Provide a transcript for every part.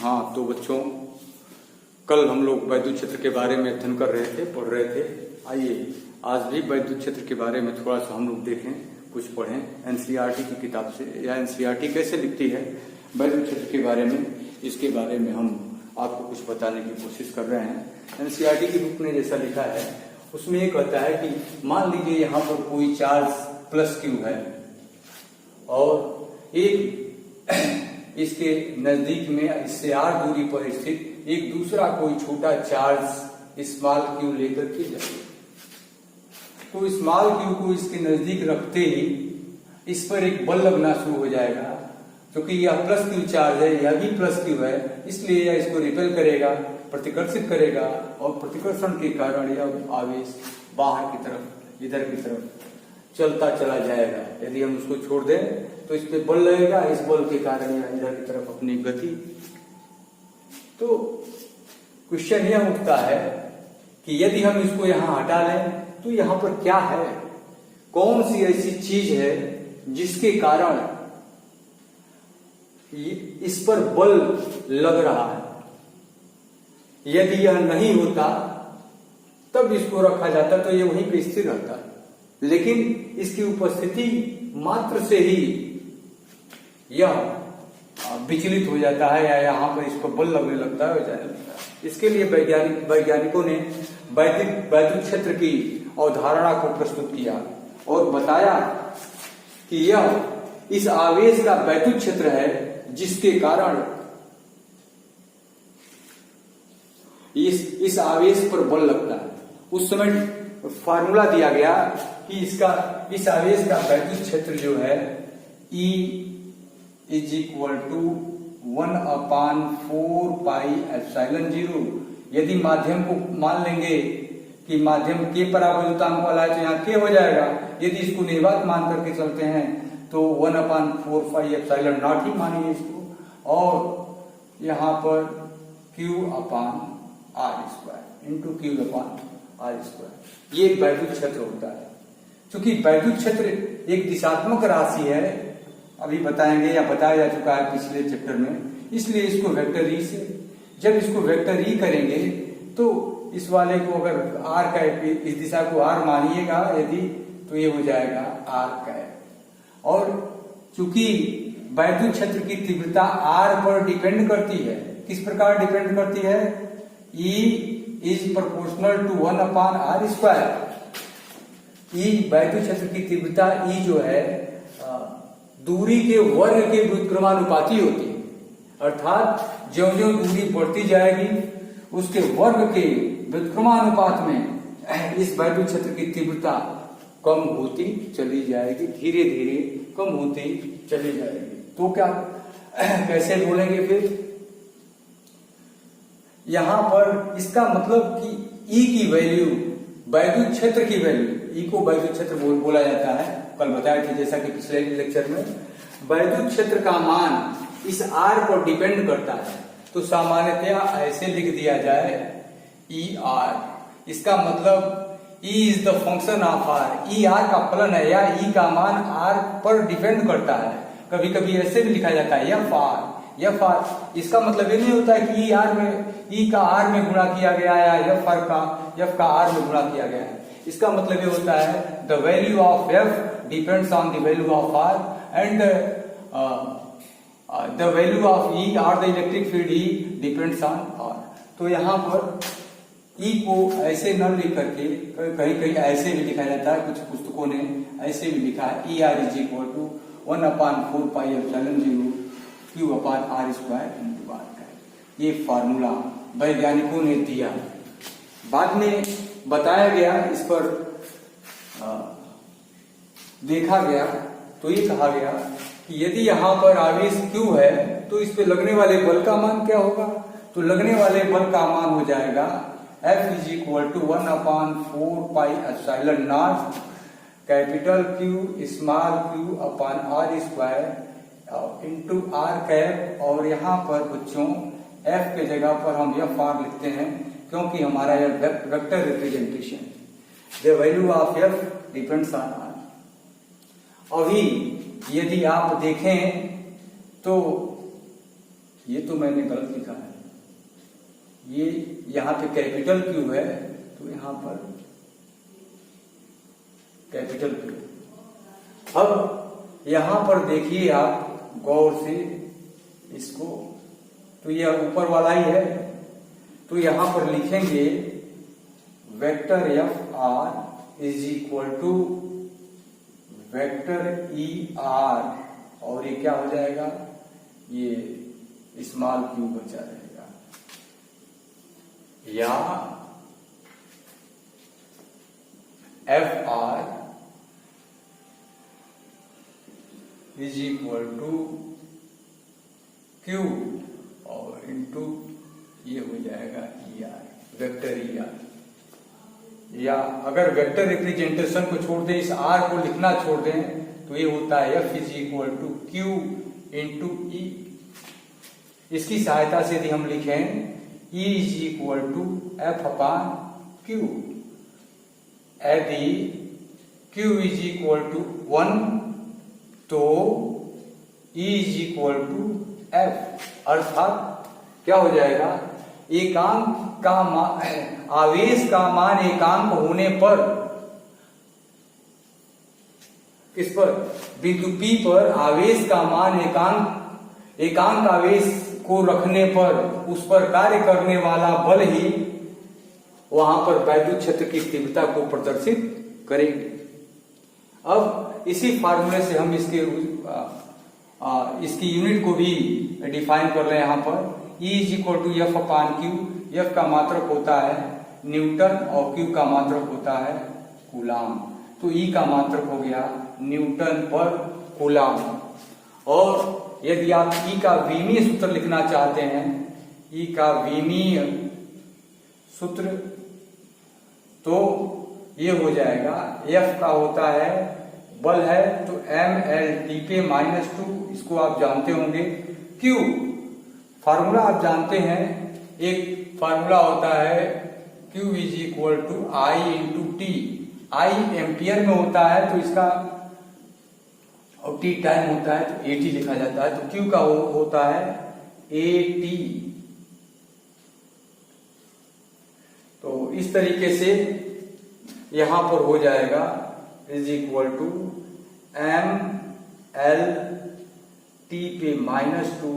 हाँ, तो बच्चों कल हम लोग वैद्युत क्षेत्र के बारे में अध्ययन कर रहे थे, पढ़ रहे थे। आइए आज भी वैद्युत क्षेत्र के बारे में थोड़ा सा हम लोग देखें, कुछ पढ़ें एनसीईआरटी की किताब से, या एनसीईआरटी कैसे लिखती है वैद्युत क्षेत्र के बारे में, इसके बारे में हम आपको कुछ बताने की कोशिश कर रहे हैं। एनसीईआरटी की बुक ने जैसा लिखा है उसमें ये कहता है कि मान लीजिए यहाँ पर कोई चार्ज प्लस क्यू है और एक इसके नजदीक में इससे आर दूरी पर स्थित एक दूसरा कोई छोटा चार्ज स्मॉल क्यू लेकर के जाए, तो स्मॉल क्यू को इसके नजदीक रखते ही इस पर एक बल लगना शुरू हो जाएगा। क्योंकि यह प्लस क्यू चार्ज है, यह भी प्लस क्यू है, इसलिए यह इसको रिपेल करेगा, प्रतिकर्षित करेगा और प्रतिकर्षण के कारण यह आवेश बाहर की तरफ, इधर की तरफ चलता चला जाएगा। यदि हम उसको छोड़ दें तो इस पे बल लगेगा, इस बल के कारण यह इधर की तरफ अपनी गति। तो क्वेश्चन यह उठता है कि यदि हम इसको यहां हटा लें तो यहां पर क्या है, कौन सी ऐसी चीज है जिसके कारण इस पर बल लग रहा है। यदि यह नहीं होता तब इसको रखा जाता तो यह वहीं पे स्थिर रहता, लेकिन इसकी उपस्थिति मात्र से ही यह विचलित हो जाता है या यहाँ पर इसको बल लगने लगता है, हो जाने लगता है। इसके लिए वैज्ञानिकों ने वैद्युत क्षेत्र की अवधारणा को प्रस्तुत किया और बताया कि यह इस आवेश का वैद्युत क्षेत्र है जिसके कारण इस आवेश पर बल लगता है। उस समय फार्मूला दिया गया कि इस आवेश का वैद्युत क्षेत्र जो है E is equal to 1/4 pi epsilon 0। यदि माध्यम को मान लेंगे कि माध्यम के परावैद्युतांक वाला है तो यहाँ के हो जाएगा। यदि इसको निर्वात मान करके चलते हैं तो 1/4 पाई एप्सिलॉन नॉट ही मानिए इसको, और यहाँ पर Q/r² इंटू Q/r²। ये वैद्युत क्षेत्र होता है। क्योंकि वैद्युत क्षेत्र एक दिशात्मक राशि है, अभी बताएंगे या बताया जा चुका है पिछले चैप्टर में, इसलिए इसको वेक्टर ई से, जब इसको वेक्टर ई करेंगे तो इस वाले को अगर आर कैप, इस दिशा को आर मानिएगा यदि, तो ये हो जाएगा आर कैप। और चूंकि वैद्युत क्षेत्र की तीव्रता आर पर डिपेंड करती है, किस प्रकार डिपेंड करती है, E is proportional to 1/r²। E वैद्युत क्षेत्र की तीव्रता E जो है दूरी के वर्ग के व्युत्क्रमानुपाती होती है, अर्थात ज्यों ज्यों दूरी बढ़ती जाएगी उसके वर्ग के व्युत्क्रमानुपात में इस वैद्युत क्षेत्र की तीव्रता कम होती चली जाएगी, धीरे धीरे कम होती चली जाएगी। तो क्या कैसे बोलेंगे फिर, यहां पर इसका मतलब कि E की वैल्यू, वैद्युत क्षेत्र की वैल्यू, E को वैद्युत क्षेत्र बोला जाता है, कल बताए थे जैसा कि पिछले लेक्चर में। वैद्युत क्षेत्र का मान इस R पर डिपेंड करता है, तो सामान्यतया ऐसे लिख दिया जाए ER। इसका मतलब E is the function of R, E R का फलन है या E का मान R पर डिपेंड करता है। कभी कभी ऐसे भी लिखा जाता है एफ आर। इसका मतलब ये नहीं होता है कि E का R में गुणा किया गया है या एफ का R में गुणा किया गया है। इसका मतलब ये होता है the value of F depends on the value of R and the value of E और the electric field E depends on R। तो यहाँ पर E को ऐसे न लिख करके कहीं कहीं ऐसे भी लिखा जाता है, कुछ पुस्तकों ने ऐसे भी लिखा है ER is equal to 1/4 pi epsilon 0 Q/r²। ये फार्मूला वैज्ञानिकों ने दिया, बाद में बताया गया, इस पर देखा गया तो ये कहा गया कि यदि यहाँ पर आवेश Q है तो इस पे लगने वाले बल का मान क्या होगा, तो लगने वाले बल का मान हो जाएगा F is equal to 1/4 pi epsilon not capital Q small Q/r² into R cap. और यहाँ पर बच्चों F के जगह पर हम F R लिखते हैं क्योंकि हमारा यह vector representation, the value of F depends on R। अभी यदि आप देखें तो ये तो मैंने गलत लिखा है, ये यहाँ पे कैपिटल क्यू है तो यहाँ पर कैपिटल क्यू। अब यहाँ पर देखिए आप गौर से इसको, तो यह ऊपर वाला ही है, तो यहाँ पर लिखेंगे vector F R is equal to vector E R, और ये क्या हो जाएगा, ये स्मॉल क्यू बचा रहेगा, या F R is equal to Q और इनटू ये हो जाएगा E R, vector E R. या अगर वेक्टर रिप्रेजेंटेशन को छोड़ दें, इस आर को लिखना छोड़ दें, तो ये होता है F is equal to Q into E. इसकी सहायता से यदि हम लिखें E is equal to F upon Q, यदि क्यू इज इक्वल टू 1 तो E is equal to F, अर्थात क्या हो जाएगा, एकांक का आवेश का मान एकांक होने पर, किस पर, बिंदु P पर आवेश का मान एकांक आवेश को रखने पर उस पर कार्य करने वाला बल ही वहां पर वैद्युत क्षेत्र की तीव्रता को प्रदर्शित करेंगे। अब इसी फार्मूले से हम इसकी यूनिट को भी डिफाइन कर रहे हैं यहाँ पर। E is equal to F upon Q, F का मात्रक होता है न्यूटन और क्यू का मात्रक होता है कूलाम, तो E का मात्रक हो गया न्यूटन पर कूलाम। और यदि आप E का विमीय सूत्र लिखना चाहते हैं, E का विमीय सूत्र, तो ये हो जाएगा, F का होता है बल है तो ml पे -2, इसको आप जानते होंगे। Q फार्मूला आप जानते हैं, एक फार्मूला होता है Q is equal to I into T, I ampere में होता है तो इसका, और T टाइम होता है तो AT लिखा जाता है, तो Q का होता है AT। तो इस तरीके से यहां पर हो जाएगा is equal to ml t पे -2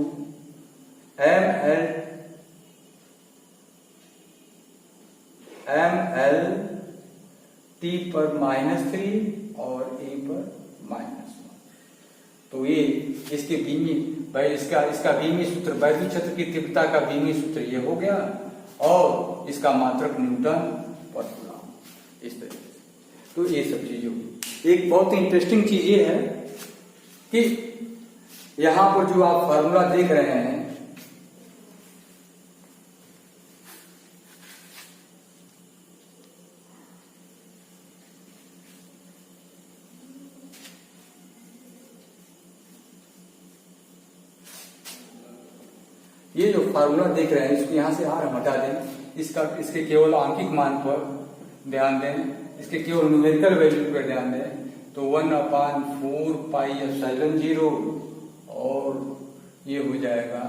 ml t पर -3 और a पर -1। तो ये इसके इसका बीमी सूत्र, वैद्युत क्षेत्र की तीव्रता का बीमी सूत्र ये हो गया, और इसका मात्रक न्यूटन पर कूलम, इस तरीके से। तो ये सब चीजें हुई। एक बहुत ही इंटरेस्टिंग चीज ये है कि यहां पर जो आप फार्मूला देख रहे हैं, ये जो फार्मूला देख रहे हैं, इसको यहां से आर हटा दें, इसके केवल आंकिक मान पर ध्यान दें, इसके केवल न्यूमेरिकल वैल्यू पर ध्यान दें, तो 1/4 पाई एप्सिलॉन 0 और ये हो जाएगा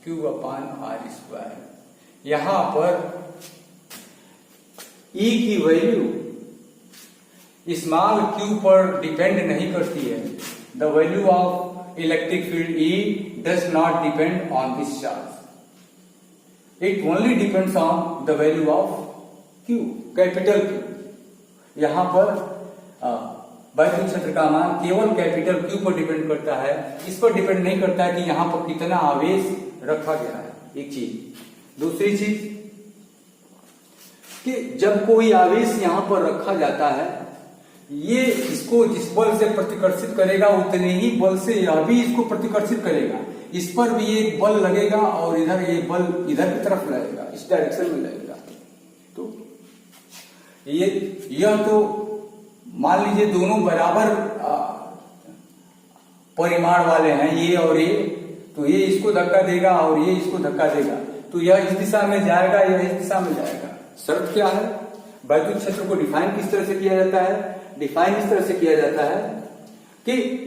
Q/r²। यहां पर E की वैल्यू स्मॉल q पर डिपेंड नहीं करती है। The value of electric field E does not depend on this charge. It only depends on the value of Q, capital Q. यहाँ पर वैद्युत क्षेत्र का मान केवल कैपिटल Q पर डिपेंड करता है, इस पर डिपेंड नहीं करता है कि यहाँ पर कितना आवेश रखा गया है, एक चीज। दूसरी चीज कि जब कोई आवेश यहाँ पर रखा जाता है, ये इसको जिस बल से प्रतिकर्षित करेगा उतने ही बल से यह भी इसको प्रतिकर्षित करेगा। इस पर भी एक बल लगेगा और इधर ये बल इधर की तरफ लगेगा, इस डायरेक्शन में लगेगा। तो यह तो मान लीजिए दोनों बराबर परिमाण वाले हैं, ये और ये, तो ये इसको धक्का देगा और ये इसको धक्का देगा, तो यह इस दिशा में जाएगा, यह इस दिशा में जाएगा। शर्त क्या है? वैद्युत क्षेत्र को डिफाइन किस तरह से किया जाता है? डिफाइन इस तरह से किया जाता है कि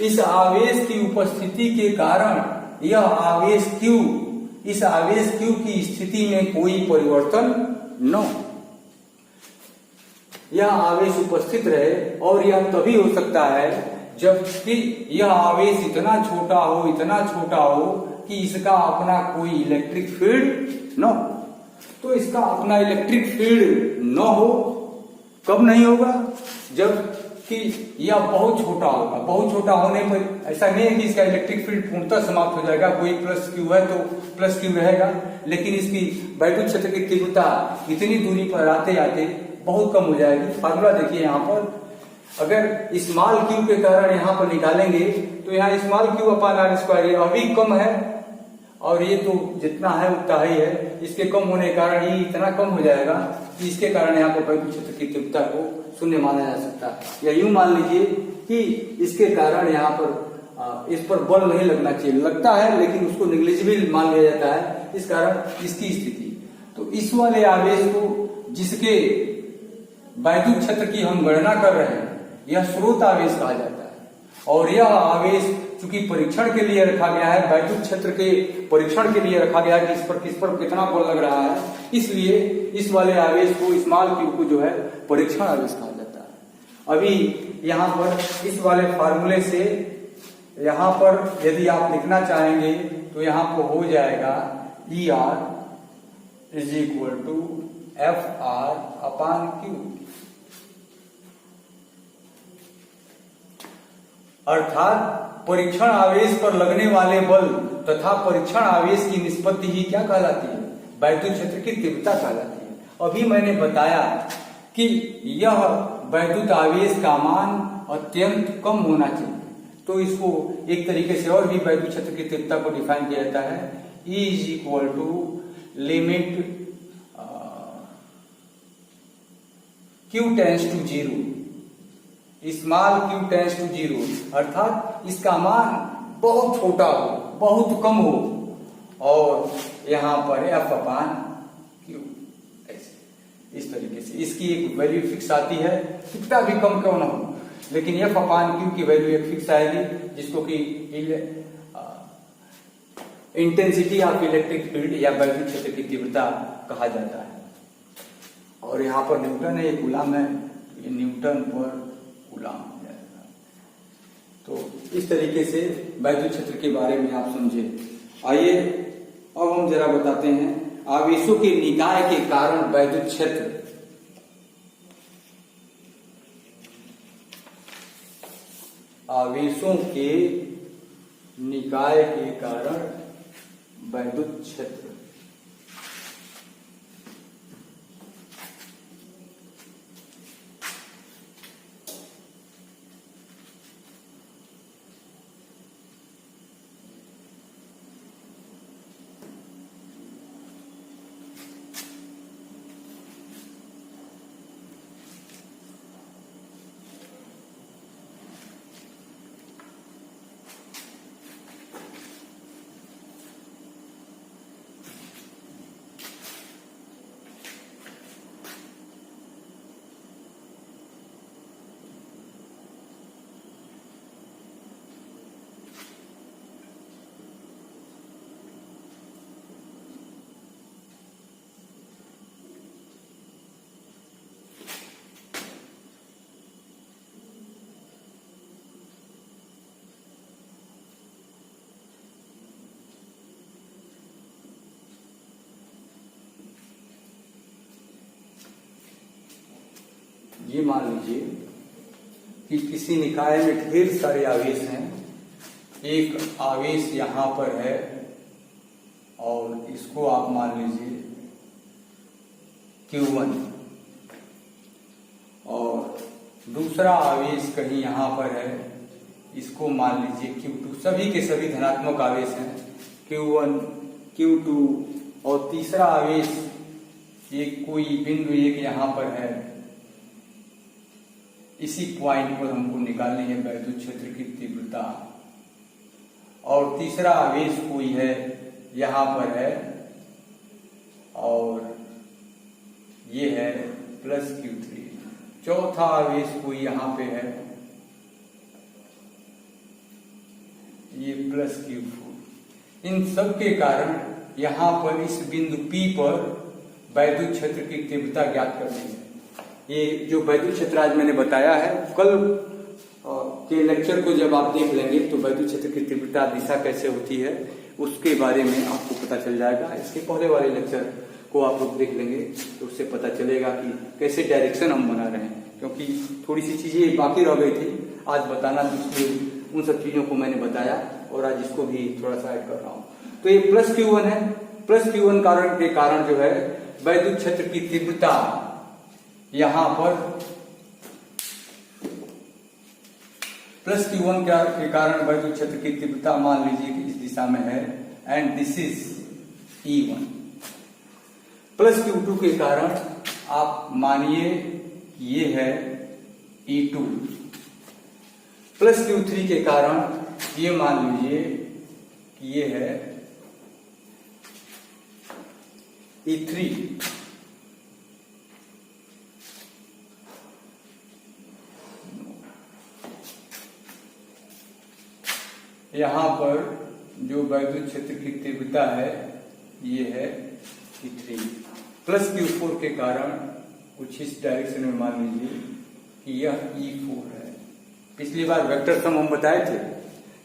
इस आवेश की उपस्थिति के कारण यह आवेश Q, इस आवेश Q की स्थिति में कोई परिवर्तन न हो। यह आवेश उपस्थित रहे और यह तभी हो सकता है जबकि यह आवेश इतना छोटा हो कि इसका अपना कोई इलेक्ट्रिक फील्ड न हो। तो इसका अपना इलेक्ट्रिक फील्ड न हो, कब नहीं होगा? जबकि यह बहुत छोटा होगा। बहुत छोटा होने पर ऐसा नहीं है कि इसका इलेक्ट्रिक फील्ड पूर्णतः समाप्त हो जाएगा। कोई प्लस क्यू है तो प्लस क्यू रहेगा, लेकिन इसकी वैद्युत क्षेत्र की तीव्रता इतनी दूरी पर आते आते बहुत कम हो जाएगी। फार्मूला देखिए यहाँ पर, अगर स्मॉल क्यू के कारण यहाँ पर निकालेंगे तो यहाँ small Q upon R square अभी कम है और ये तो जितना है उतना ही है। इसके कम होने के कारण ये इतना कम हो जाएगा कि इसके कारण यहाँ पर वैद्युत क्षेत्र की तीव्रता को शून्य माना जा सकता है। या यूं मान लीजिए कि इसके कारण यहाँ पर इस पर बल नहीं लगना चाहिए, लगता है लेकिन उसको निग्लिजिबल मान लिया जाता है। इस कारण इसकी स्थिति, तो इस वाले आवेश को जिसके वैद्युत क्षेत्र की हम गणना कर रहे हैं यह स्रोत आवेश कहा जाता है। और यह आवेश चूंकि परीक्षण के लिए रखा गया है, वैद्युत क्षेत्र के परीक्षण के लिए रखा गया है कि किस पर कितना बल लग रहा है, इसलिए इस वाले आवेश को, स्मॉल क्यू को जो है परीक्षण आवेश कहा जाता है। अभी यहाँ पर इस वाले फार्मूले से यहाँ पर यदि आप लिखना चाहेंगे तो यहाँ पर हो जाएगा ER is equal to FR upon Q, अर्थात परीक्षण आवेश पर लगने वाले बल तथा परीक्षण आवेश की निष्पत्ति ही क्या कहलाती है? वैद्युत क्षेत्र की तीव्रता कहलाती है। अभी मैंने बताया कि यह वैद्युत आवेश का मान अत्यंत कम होना चाहिए, तो इसको एक तरीके से और भी वैद्युत क्षेत्र की तीव्रता को डिफाइन किया जाता है। E is equal to limit Q tends to 0, small Q tends to 0, अर्थात इसका मान बहुत छोटा हो, बहुत कम हो, और यहाँ पर F अपान Q ऐसे इस तरीके से इसकी एक वैल्यू फिक्स आती है, कितना भी कम क्यों ना हो, लेकिन F अपान Q की वैल्यू एक फिक्स आएगी, जिसको कि इंटेंसिटी ऑफ इलेक्ट्रिक फील्ड या वैद्युत क्षेत्र की तीव्रता कहा जाता है। और यहाँ पर न्यूटन है, ये कूलम है, ये न्यूटन पर कूलम हो जाएगा। तो इस तरीके से वैद्युत क्षेत्र के बारे में आप समझे। आइए अब हम जरा बताते हैं आवेशों के निकाय के कारण वैद्युत क्षेत्र। आवेशों के निकाय के कारण वैद्युत क्षेत्र। ये मान लीजिए कि किसी निकाय में ढेर सारे आवेश हैं। एक आवेश यहाँ पर है और इसको आप मान लीजिए Q1, और दूसरा आवेश कहीं यहाँ पर है, इसको मान लीजिए Q2। सभी के सभी धनात्मक आवेश हैं, Q1, Q2, और तीसरा आवेश एक कोई बिंदु एक यहाँ पर है। इसी पॉइंट पर हमको निकालनी है वैद्युत क्षेत्र की तीव्रता। और तीसरा आवेश कोई है यहाँ पर है, और ये है प्लस Q3। चौथा आवेश कोई यहाँ पे है ये प्लस Q4। इन सब के कारण यहाँ पर इस बिंदु P पर वैद्युत क्षेत्र की तीव्रता ज्ञात करनी है। ये जो वैद्युत क्षेत्र आज मैंने बताया है, कल के लेक्चर को जब आप देख लेंगे तो वैद्युत क्षेत्र की तीव्रता दिशा कैसे होती है उसके बारे में आपको पता चल जाएगा। इसके पहले वाले लेक्चर को आप लोग देख लेंगे तो उससे पता चलेगा कि कैसे डायरेक्शन हम बना रहे हैं, क्योंकि थोड़ी सी चीजें बाकी रह गई थी आज बताना, इसलिए उन सब चीजों को मैंने बताया और आज इसको भी थोड़ा सा ऐड कर रहा हूँ। तो ये प्लस Q1 है। प्लस Q1 कारण के कारण जो है वैद्युत क्षेत्र की तीव्रता यहां पर प्लस Q1 के कारण वैद्युत क्षेत्र की तीव्रता मान लीजिए कि इस दिशा में है and this is E1। Plus Q2 के कारण आप मानिए ये है E2। प्लस Q3 के कारण ये मान लीजिए कि ये है E3। यहां पर जो वैद्युत क्षेत्र की तीव्रता है ये है E3। प्लस Q4 के कारण कुछ इस डायरेक्शन में मान लीजिए कि यह E4 है। पिछली बार वेक्टर सम हम बताए थे,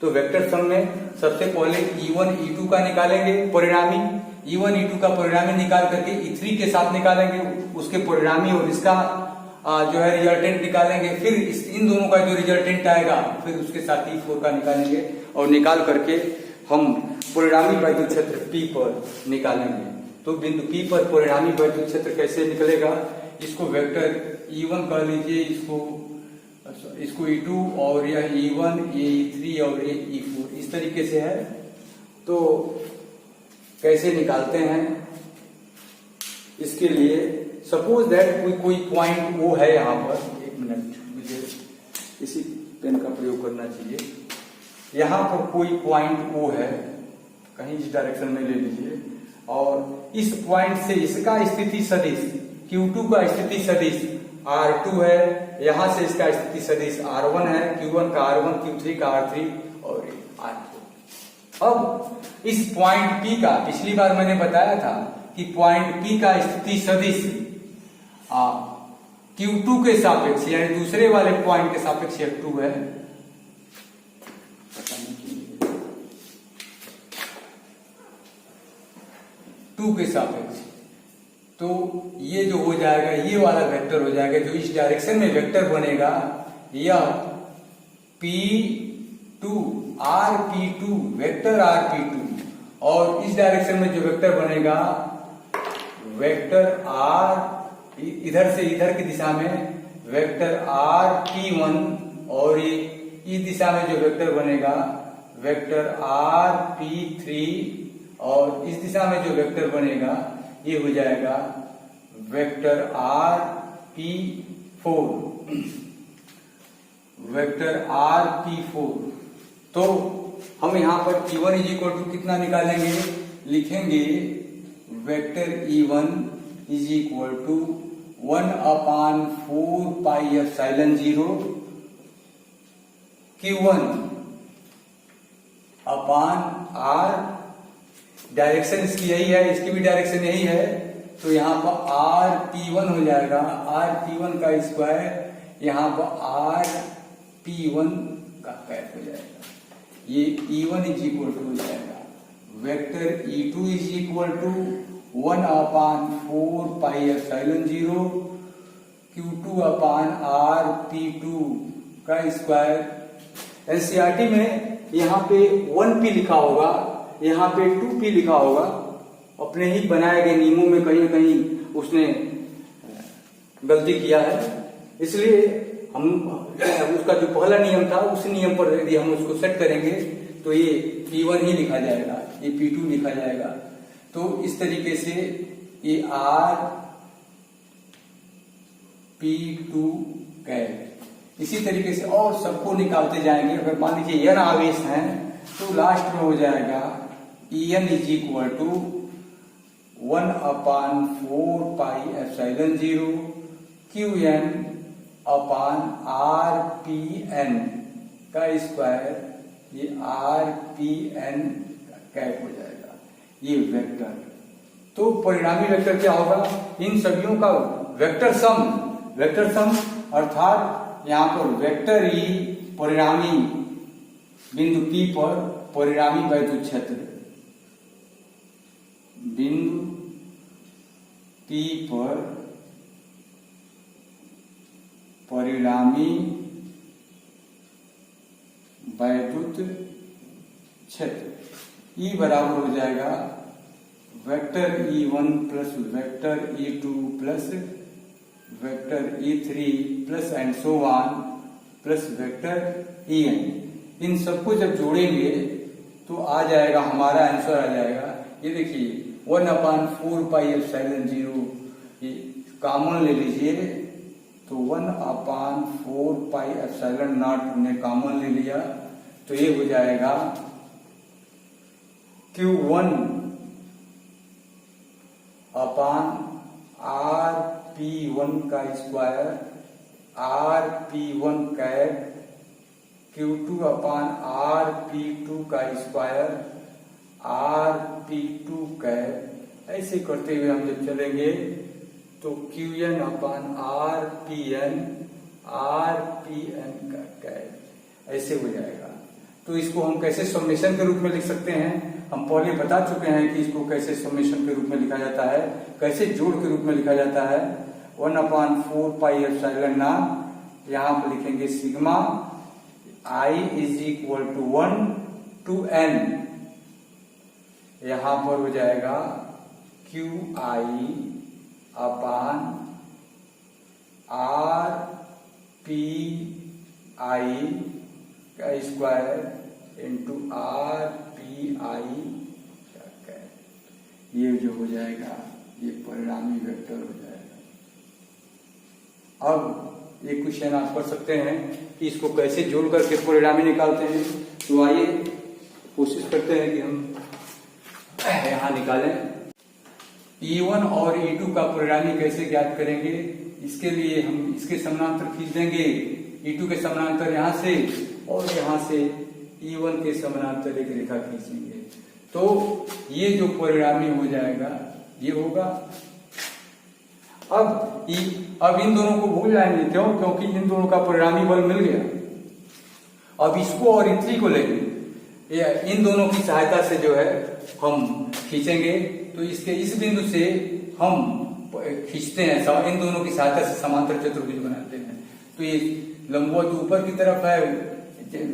तो वेक्टर सम में सबसे पहले E1 E2 का निकालेंगे परिणामी, E1 E2 का परिणामी निकाल करके E3 के साथ निकालेंगे उसके परिणामी और इसका जो है रिजल्टेंट निकालेंगे, फिर इन दोनों का जो रिजल्टेंट आएगा फिर उसके साथ E4 का निकालेंगे और निकाल करके हम परिणामी वैद्युत क्षेत्र P पर निकालेंगे। तो बिंदु P पर परिणामी वैद्युत क्षेत्र कैसे निकलेगा, इसको वेक्टर E1 कह लीजिए, इसको E2 और यह E1, ये E3 और ये E4 इस तरीके से है। तो कैसे निकालते हैं, इसके लिए सपोज दैट कोई पॉइंट O है यहाँ पर। एक मिनट, मुझे इसी पेन का प्रयोग करना चाहिए। यहाँ पर कोई पॉइंट O है, कहीं इस डायरेक्शन में ले लीजिए, और इस पॉइंट से इसका स्थिति सदिश Q2 का स्थिति सदिश R2 है, यहां से इसका स्थिति सदिश R1 है, Q1 का R1, Q3 का R3 और R4। अब इस पॉइंट P का, पिछली बार मैंने बताया था कि पॉइंट P का स्थिति सदिश Q2 के सापेक्ष यानी दूसरे वाले पॉइंट के सापेक्ष F2 है। 2 के सापेक्ष, तो ये जो हो जाएगा ये वाला वेक्टर हो जाएगा, जो इस डायरेक्शन में वेक्टर बनेगा यह P2 RP2 वेक्टर RP2, और इस डायरेक्शन में जो वेक्टर बनेगा वेक्टर R इधर से इधर की दिशा में वेक्टर RP1, और ये इस दिशा में जो वेक्टर बनेगा वेक्टर RP3, और इस दिशा में जो वेक्टर बनेगा ये हो जाएगा वेक्टर RP4, वेक्टर RP4। तो हम यहाँ पर E1 इज इक्वल टू कितना निकालेंगे, लिखेंगे vector E1 is equal to 1/4 pi epsilon 0 Q1 upon R। Direction इसकी यही है, इसकी भी डायरेक्शन यही है, तो यहाँ पर RP1 हो जाएगा, RP1 का स्क्वायर यहाँ पर RP1 का कैप हो जाएगा। ये E1 इज इक्वल टू हो जाएगा vector E2 is equal to 1/4 pi epsilon 0 Q2 upon RP2 का स्क्वायर। एनसीईआरटी में यहाँ पे 1P लिखा होगा, यहाँ पे 2P लिखा होगा, अपने ही बनाए गए नियमों में कहीं न कहीं उसने गलती किया है, इसलिए हम उसका जो पहला नियम था उस नियम पर यदि हम उसको सेट करेंगे तो ये P1 ही लिखा जाएगा, ये P2 लिखा जाएगा। तो इस तरीके से ये RP2 कैप, इसी तरीके से और सबको निकालते जाएंगे। अगर मान लीजिए n आवेश हैं तो लास्ट में हो जाएगा En is equal to 1/4 pi epsilon 0 Qn upon RPn का स्क्वायर ये आर पी एन कैप हो जाएगा, ये वेक्टर। तो परिणामी वेक्टर क्या होगा, इन सभीयों का वेक्टर सम अर्थात यहाँ पर वेक्टर ई परिणामी बिंदु P पर परिणामी वैद्युत क्षेत्र, बिंदु P पर परिणामी वैद्युत क्षेत्र E बराबर हो जाएगा vector E1 plus vector E2 plus vector E3 plus and so on plus vector En। इन सबको जब जोड़ेंगे तो आ जाएगा, हमारा आंसर आ जाएगा, ये देखिए 1/4πε0, ये कॉमन ले लीजिए तो 1/4πε0 हमने कॉमन ले लिया, तो ये हो जाएगा Q1 अपान RP1 का square RP1 cap Q2 upon RP2 का स्क्वायर RP2 कैप। ऐसे करते हुए हम जब चलेंगे तो Qn अपान RPn का कैप ऐसे हो जाएगा। तो इसको हम कैसे समेशन के रूप में लिख सकते हैं, हम पहले बता चुके हैं कि इसको कैसे समेशन के रूप में लिखा जाता है, कैसे जोड़ के रूप में लिखा जाता है। 1/4πε0 यहाँ पर लिखेंगे sigma I is equal to 1 to n, यहां पर हो जाएगा QI अपान RPI का स्क्वायर इंटू RPI का कैप। ये जो हो जाएगा ये परिणामी वेक्टर हो जाएगा। अब एक क्वेश्चन आप कर सकते हैं कि इसको कैसे जोड़ करके परिणामी निकालते हैं, तो आइए कोशिश करते हैं कि हम यहां निकालें। E1 और E2 का परिणामी कैसे ज्ञात करेंगे, इसके लिए हम इसके समानांतर खींच देंगे, E2 के समानांतर यहां से और यहां से E1 के समानांतर एक रेखा खींचेंगे, तो ये जो परिणामी हो जाएगा ये होगा। अब इन दोनों को भूल जाएंगे, क्यों, क्योंकि इन दोनों का परिणामी बल मिल गया। अब इसको और E3 को लेंगे, इन दोनों की सहायता से जो है हम खींचेंगे, तो इसके इस बिंदु से हम खींचते हैं, इन दोनों की सहायता से समांतर चतुर्भुज बनाते हैं। तो ये लंबवत ऊपर की तरफ है,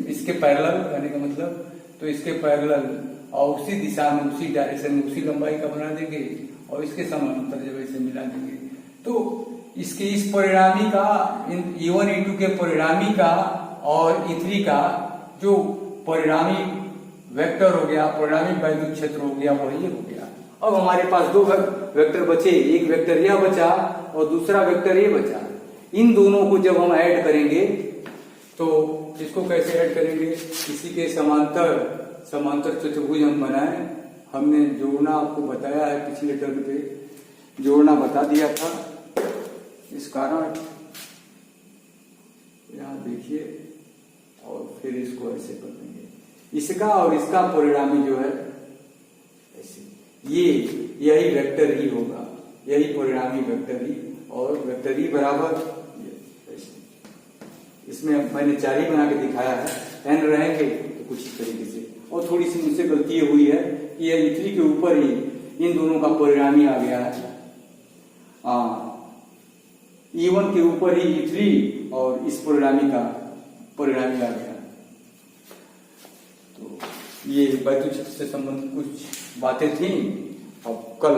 इसके पैरेलल करने का मतलब, तो इसके पैरेलल और उसी दिशा में उसी डायरेक्शन में उसी लंबाई का बना देंगे और इसके समांतर जब ऐसे मिला देंगे, तो इसके इस परिणामी का E1 E2 के परिणामी का और E3 का जो परिणामी वेक्टर हो गया, परिणामी वैद्युत क्षेत्र हो गया, वही हो गया। अब हमारे पास दो वेक्टर बचे, एक वेक्टर यह बचा और दूसरा वेक्टर ये बचा। इन दोनों को जब हम ऐड करेंगे तो इसको कैसे ऐड करेंगे, इसी के समांतर चतुर्भुज हम बनाए। हमने जोड़ना आपको बताया है, पिछले टर्म पे जोड़ना बता दिया था, इस कारण यहाँ देखिए, और फिर इसको ऐसे कर देंगे, इसका और इसका परिणामी जो है ऐसे, यही वेक्टर ही होगा, यही परिणामी वेक्टर ही, और वेक्टर ही बराबर ऐसे। इसमें मैंने 4 ही बना के दिखाया है, n रहेंगे तो कुछ इस तरीके से। और थोड़ी सी मुझसे गलती हुई है कि यह E3 के ऊपर ही इन दोनों का परिणामी आ गया है, E1 के ऊपर ही E3 और इस परिणामी का परिणामी आ गया। तो ये वैद्युत क्षेत्र से संबंधित कुछ बातें थी। अब कल